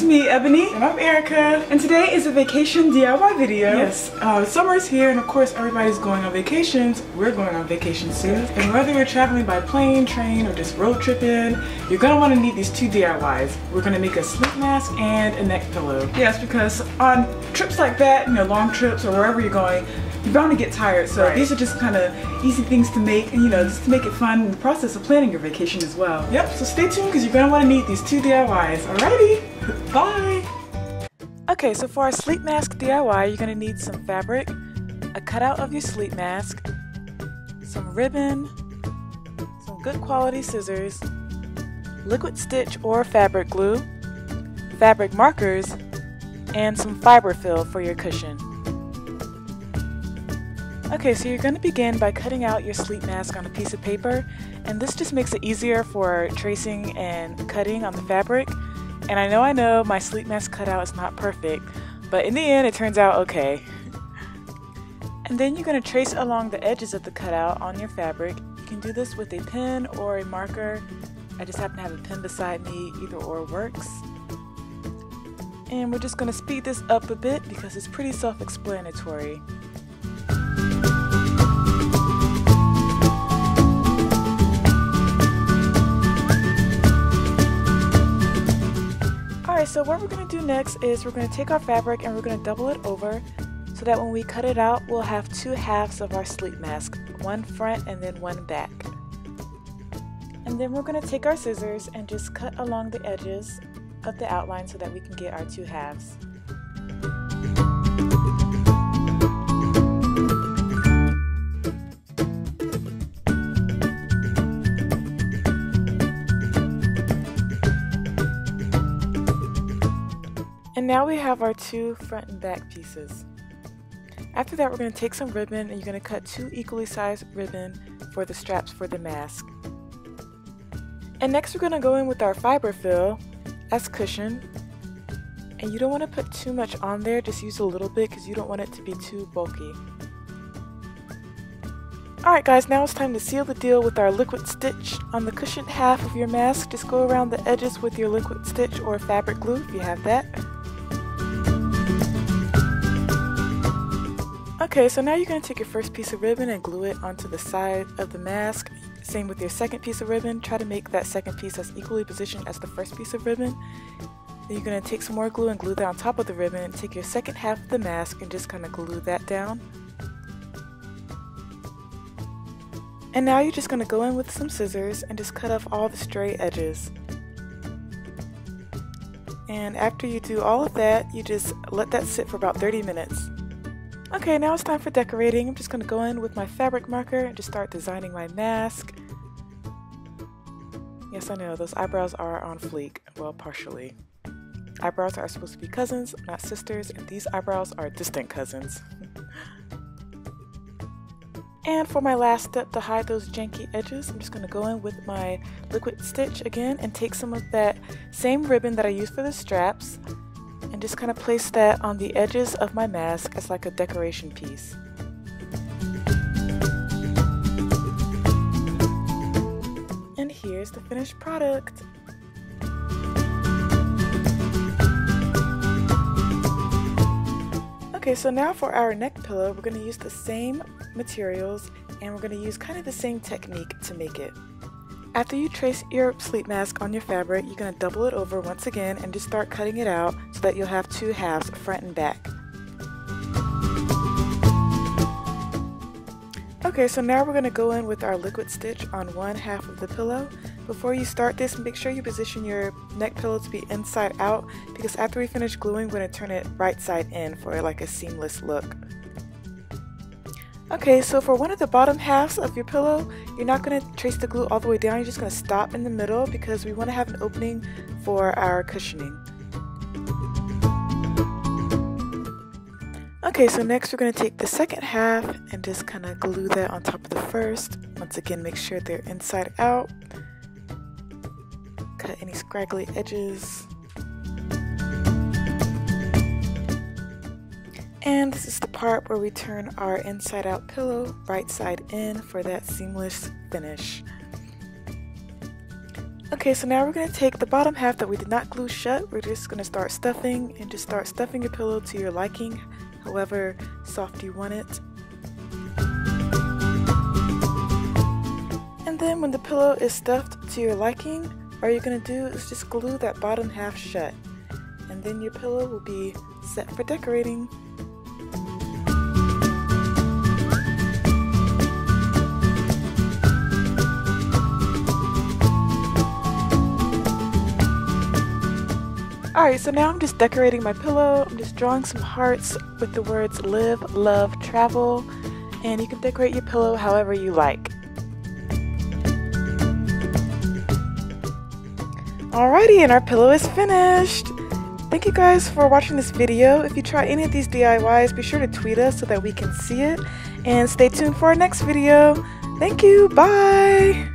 Me, Ebony, and I'm Erica, and today is a vacation DIY video. Yes, summer's here, and of course everybody's going on vacations. We're going on vacation soon, and whether you're traveling by plane, train, or just road tripping, you're gonna want to need these two DIYs. We're gonna make a sleep mask and a neck pillow. Yes, because on trips like that, long trips or wherever you're going, you're bound to get tired. So these are just kind of easy things to make, and just to make it fun in the process of planning your vacation as well. Yep, so stay tuned because you're gonna want to need these two DIYs. Alrighty. Bye! Okay, so for our sleep mask DIY, you're going to need some fabric, a cutout of your sleep mask, some ribbon, some good quality scissors, liquid stitch or fabric glue, fabric markers, and some fiber fill for your cushion. Okay, so you're going to begin by cutting out your sleep mask on a piece of paper, and this just makes it easier for tracing and cutting on the fabric. And I know my sleep mask cutout is not perfect, but in the end it turns out okay. And then you're going to trace along the edges of the cutout on your fabric. You can do this with a pen or a marker. I just happen to have a pen beside me, either or works. And we're just going to speed this up a bit because it's pretty self-explanatory. Alright, so what we're going to do next is we're going to take our fabric and we're going to double it over so that when we cut it out, we'll have two halves of our sleep mask, one front and then one back. And then we're going to take our scissors and just cut along the edges of the outline so that we can get our two halves. And now we have our two front and back pieces. After that, we're going to take some ribbon and you're going to cut two equally sized ribbon for the straps for the mask. And next we're going to go in with our fiber fill as cushion. And you don't want to put too much on there, just use a little bit because you don't want it to be too bulky. Alright guys, now it's time to seal the deal with our liquid stitch. On the cushioned half of your mask, just go around the edges with your liquid stitch or fabric glue if you have that. Okay, so now you're going to take your first piece of ribbon and glue it onto the side of the mask. Same with your second piece of ribbon. Try to make that second piece as equally positioned as the first piece of ribbon. Then you're going to take some more glue and glue that on top of the ribbon and take your second half of the mask and just kind of glue that down. And now you're just going to go in with some scissors and just cut off all the stray edges. And after you do all of that, you just let that sit for about 30 minutes. Okay, now it's time for decorating. I'm just going to go in with my fabric marker and just start designing my mask. Yes, I know, those eyebrows are on fleek. Well, partially. Eyebrows are supposed to be cousins, not sisters, and these eyebrows are distant cousins. And for my last step to hide those janky edges, I'm just going to go in with my liquid stitch again and take some of that same ribbon that I used for the straps and just kind of place that on the edges of my mask as like a decoration piece. And here's the finished product. Okay, so now for our neck pillow, we're going to use the same materials and we're going to use kind of the same technique to make it. After you trace your sleep mask on your fabric, you're going to double it over once again and just start cutting it out so that you'll have two halves, front and back. Okay, so now we're going to go in with our liquid stitch on one half of the pillow. Before you start this, make sure you position your neck pillow to be inside out because after we finish gluing, we're going to turn it right side in for like a seamless look. Okay, so for one of the bottom halves of your pillow, you're not going to trace the glue all the way down, you're just going to stop in the middle because we want to have an opening for our cushioning. Okay, so next we're going to take the second half and just kind of glue that on top of the first. Once again, make sure they're inside out. Cut any scraggly edges. And this is the part where we turn our inside out pillow right side in for that seamless finish. Okay, so now we're going to take the bottom half that we did not glue shut. We're just going to start stuffing, and just start stuffing your pillow to your liking, however soft you want it. And then when the pillow is stuffed to your liking, all you're going to do is just glue that bottom half shut. And then your pillow will be set for decorating. Alright, so now I'm just decorating my pillow. I'm just drawing some hearts with the words live, love, travel, and you can decorate your pillow however you like. Alrighty, and our pillow is finished! Thank you guys for watching this video. If you try any of these DIYs, be sure to tweet us so that we can see it, and stay tuned for our next video. Thank you, bye!